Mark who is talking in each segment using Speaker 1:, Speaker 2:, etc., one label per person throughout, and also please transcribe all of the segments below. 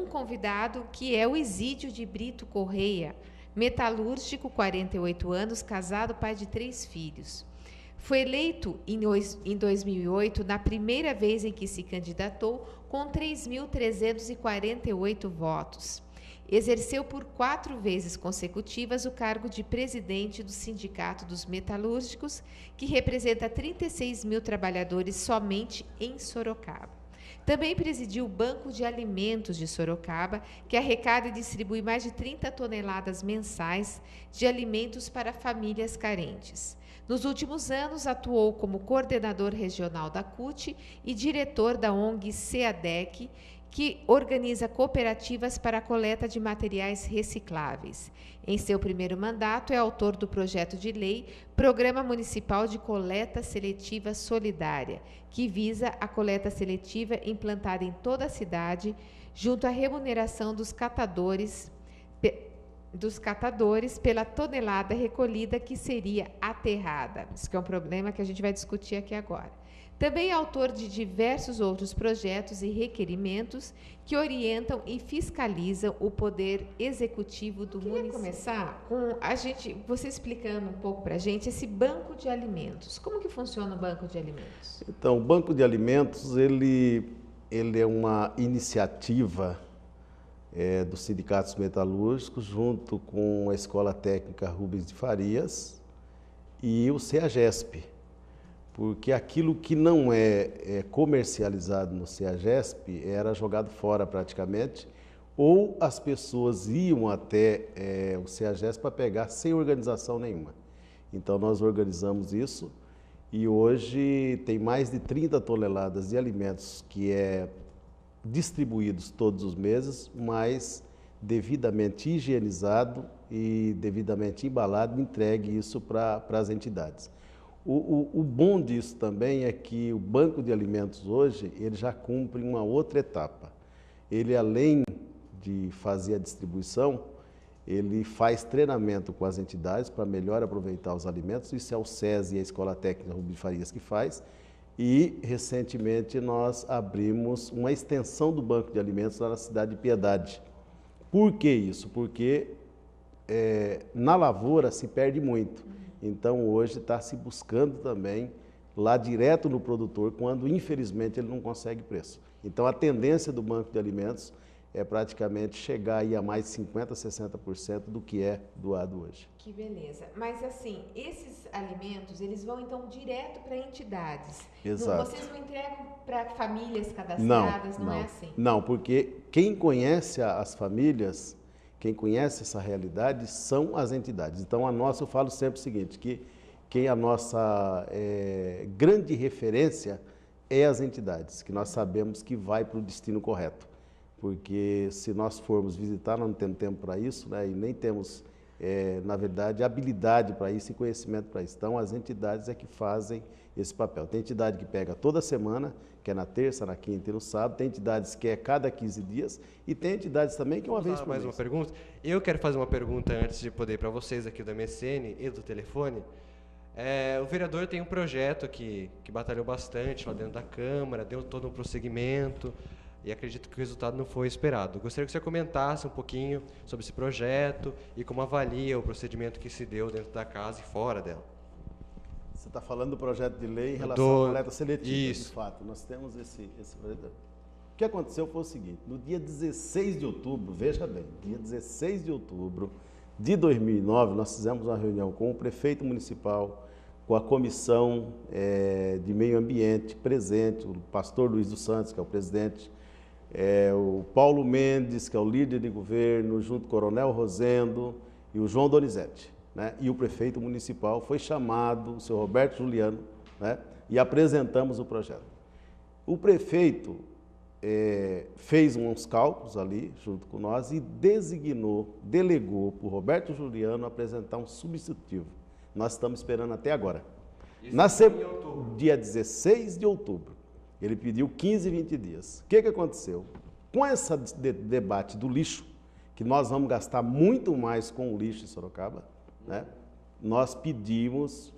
Speaker 1: Convidado, que é o Isídio de Brito Correia, metalúrgico, 48 anos, casado, pai de 3 filhos. Foi eleito em 2008, na primeira vez em que se candidatou, com 3.348 votos. Exerceu por 4 vezes consecutivas o cargo de presidente do Sindicato dos Metalúrgicos, que representa 36 mil trabalhadores somente em Sorocaba. Também presidiu o Banco de Alimentos de Sorocaba, que arrecada e distribui mais de 30 toneladas mensais de alimentos para famílias carentes. Nos últimos anos, atuou como coordenador regional da CUT e diretor da ONG SEADEC, que organiza cooperativas para a coleta de materiais recicláveis. Em seu primeiro mandato, é autor do projeto de lei Programa Municipal de Coleta Seletiva Solidária, que visa a coleta seletiva implantada em toda a cidade, junto à remuneração dos catadores pela tonelada recolhida que seria aterrada. Isso que é um problema que a gente vai discutir aqui agora. Também é autor de diversos outros projetos e requerimentos que orientam e fiscalizam o poder executivo do município. Começar com você explicando um pouco para a gente esse banco de alimentos. Como que funciona o banco de alimentos?
Speaker 2: Então, o banco de alimentos ele é uma iniciativa dos sindicatos metalúrgicos junto com a Escola Técnica Rubens de Farias e o CEAGESP. Porque aquilo que não é comercializado no CEAGESP era jogado fora praticamente, ou as pessoas iam até o CEAGESP para pegar sem organização nenhuma. Então nós organizamos isso e hoje tem mais de 30 toneladas de alimentos que é distribuídos todos os meses, mas devidamente higienizado e devidamente embalado, entregue isso para as entidades. O bom disso também é que o banco de alimentos hoje, ele já cumpre uma outra etapa. Ele, além de fazer a distribuição, ele faz treinamento com as entidades para melhor aproveitar os alimentos. Isso é o SESI e a Escola Técnica Rubens de Farias que faz. E, recentemente, nós abrimos uma extensão do banco de alimentos lá na cidade de Piedade. Por que isso? Porque na lavoura se perde muito. Então, hoje está se buscando também lá direto no produtor, quando, infelizmente, ele não consegue preço. Então, a tendência do banco de alimentos é praticamente chegar aí a mais de 50%, 60% do que é doado hoje.
Speaker 1: Que beleza. Mas, assim, esses alimentos, eles vão, então, direto para entidades?
Speaker 2: Exato.
Speaker 1: Vocês não entregam para famílias cadastradas, não é assim?
Speaker 2: Não, porque quem conhece as famílias... Quem conhece essa realidade são as entidades. Então, eu falo sempre o seguinte, que a nossa grande referência é as entidades, que nós sabemos que vai para o destino correto. Porque se nós formos visitar, nós não temos tempo para isso, né? E nem temos, na verdade, habilidade para isso e conhecimento para isso. Então, as entidades é que fazem esse papel. Tem entidade que pega toda semana, que é na terça, na quinta e no sábado. Tem entidades que é cada 15 dias e tem entidades também que é uma vez por mês.
Speaker 3: Mais uma pergunta? Eu quero fazer uma pergunta antes de poder para vocês aqui do MSN e do telefone. O vereador tem um projeto que batalhou bastante lá dentro da Câmara, deu todo um prosseguimento e acredito que o resultado não foi esperado. Gostaria que você comentasse um pouquinho sobre esse projeto e como avalia o procedimento que se deu dentro da casa e fora dela.
Speaker 2: Você está falando do projeto de lei em relação à coleta seletiva,
Speaker 3: Isso.
Speaker 2: De fato. Nós temos esse projeto. O que aconteceu foi o seguinte, no dia 16 de outubro, veja bem, dia 16 de outubro de 2009, nós fizemos uma reunião com o prefeito municipal, com a comissão de meio ambiente presente, o pastor Luiz dos Santos, que é o presidente, o Paulo Mendes, que é o líder de governo, junto com o Coronel Rosendo e o João Donizete. Né? E o prefeito municipal foi chamado, o senhor Roberto Juliano, né? E apresentamos o projeto. O prefeito fez uns cálculos ali, junto com nós, e delegou para o Roberto Juliano apresentar um substitutivo. Nós estamos esperando até agora. Dia 16 de outubro. Ele pediu 15, 20 dias. O que aconteceu? Com esse debate do lixo, que nós vamos gastar muito mais com o lixo em Sorocaba, né? Nós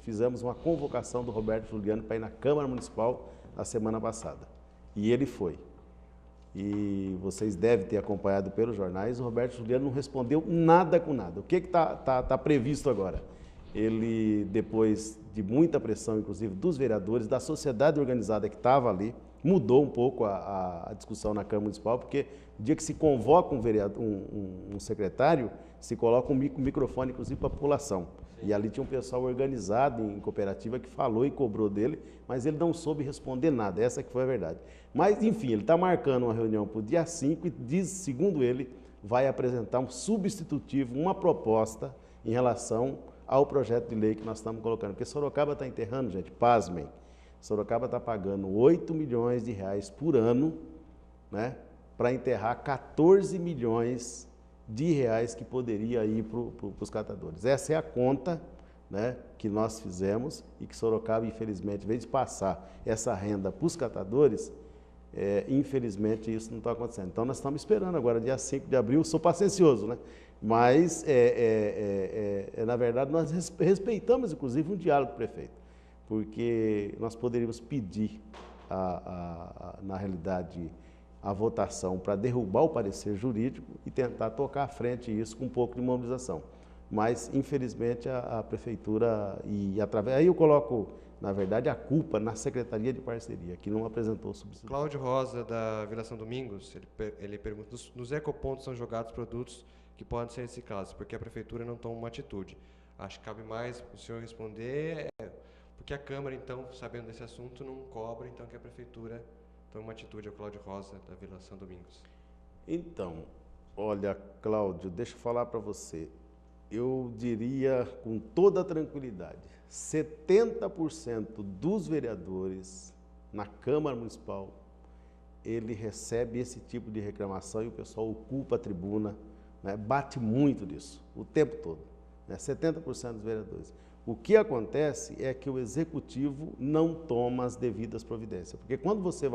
Speaker 2: fizemos uma convocação do Roberto Juliano para ir na Câmara Municipal na semana passada. E ele foi. E vocês devem ter acompanhado pelos jornais, o Roberto Juliano não respondeu nada com nada. O que está previsto agora? Ele, depois de muita pressão, inclusive dos vereadores, da sociedade organizada que estava ali, mudou um pouco a discussão na Câmara Municipal, porque no dia que se convoca um secretário, se coloca um microfone, inclusive, para a população. E ali tinha um pessoal organizado em cooperativa que falou e cobrou dele, mas ele não soube responder nada, essa que foi a verdade. Mas, enfim, ele está marcando uma reunião para o dia 5 e diz, segundo ele, vai apresentar um substitutivo, uma proposta em relação ao projeto de lei que nós estamos colocando. Porque Sorocaba está enterrando, gente, pasmem, Sorocaba está pagando 8 milhões de reais por ano, né, para enterrar 14 milhões de reais que poderia ir para os catadores. Essa é a conta, né, que nós fizemos e que Sorocaba, infelizmente, em vez de passar essa renda para os catadores, infelizmente isso não está acontecendo. Então nós estamos esperando agora, dia 5 de abril, sou paciencioso, né? Mas, na verdade, nós respeitamos, inclusive, um diálogo com o prefeito, porque nós poderíamos pedir, na realidade, a votação para derrubar o parecer jurídico e tentar tocar à frente isso com um pouco de mobilização. Mas, infelizmente, a Prefeitura, aí eu coloco, na verdade, a culpa na Secretaria de Parceria, que não apresentou o subsídio.
Speaker 3: Cláudio Rosa, da Vila São Domingos, ele pergunta, nos ecopontos são jogados produtos que podem ser reciclados, porque a Prefeitura não toma uma atitude. Acho que cabe mais o senhor responder, porque a Câmara, então, sabendo desse assunto, não cobra, então, que a Prefeitura tome uma atitude. Ao Cláudio Rosa, da Vila São Domingos.
Speaker 2: Então, olha, Cláudio, deixa eu falar para você. Eu diria com toda a tranquilidade, 70% dos vereadores na Câmara Municipal, ele recebe esse tipo de reclamação e o pessoal ocupa a tribuna, né, bate muito nisso, o tempo todo, né, 70% dos vereadores. O que acontece é que o Executivo não toma as devidas providências, porque quando você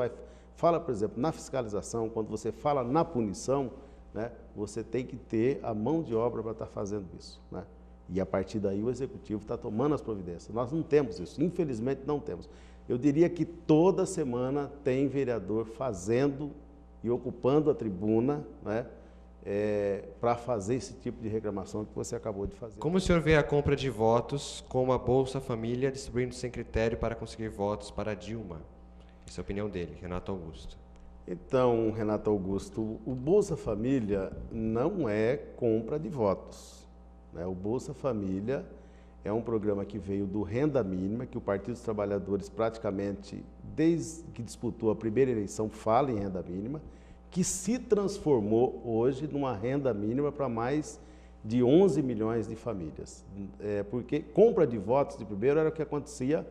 Speaker 2: fala, por exemplo, na fiscalização, quando você fala na punição, né, você tem que ter a mão de obra para estar fazendo isso, né? E a partir daí o Executivo está tomando as providências. Nós não temos isso, infelizmente não temos. Eu diria que toda semana tem vereador fazendo e ocupando a tribuna, né, para fazer esse tipo de reclamação que você acabou de fazer.
Speaker 3: Como o senhor vê a compra de votos com a Bolsa Família distribuindo sem critério para conseguir votos para Dilma? Essa é a opinião dele, Renato Augusto.
Speaker 2: Então, Renato Augusto, o Bolsa Família não é compra de votos, né? O Bolsa Família é um programa que veio do Renda Mínima, que o Partido dos Trabalhadores praticamente, desde que disputou a primeira eleição, fala em renda mínima, que se transformou hoje numa renda mínima para mais de 11 milhões de famílias. Porque compra de votos de primeiro era o que acontecia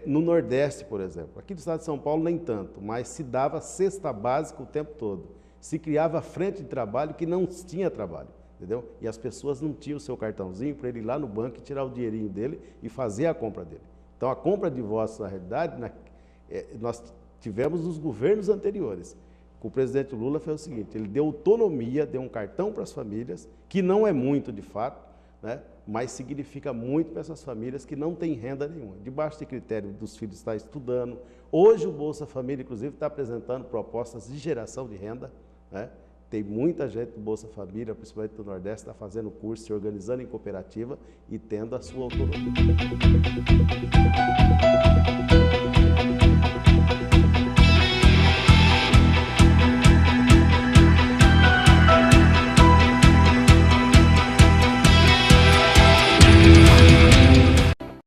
Speaker 2: no Nordeste, por exemplo. Aqui no estado de São Paulo nem tanto, mas se dava cesta básica o tempo todo. Se criava frente de trabalho que não tinha trabalho, entendeu? E as pessoas não tinham o seu cartãozinho para ele ir lá no banco e tirar o dinheirinho dele e fazer a compra dele. Então a compra de votos, na realidade, nós tivemos nos governos anteriores. O presidente Lula fez o seguinte, ele deu autonomia, deu um cartão para as famílias, que não é muito de fato, né, mas significa muito para essas famílias que não têm renda nenhuma. Debaixo de critério dos filhos estar estudando. Hoje o Bolsa Família, inclusive, está apresentando propostas de geração de renda, né? Tem muita gente do Bolsa Família, principalmente do Nordeste, está fazendo curso, se organizando em cooperativa e tendo a sua autonomia.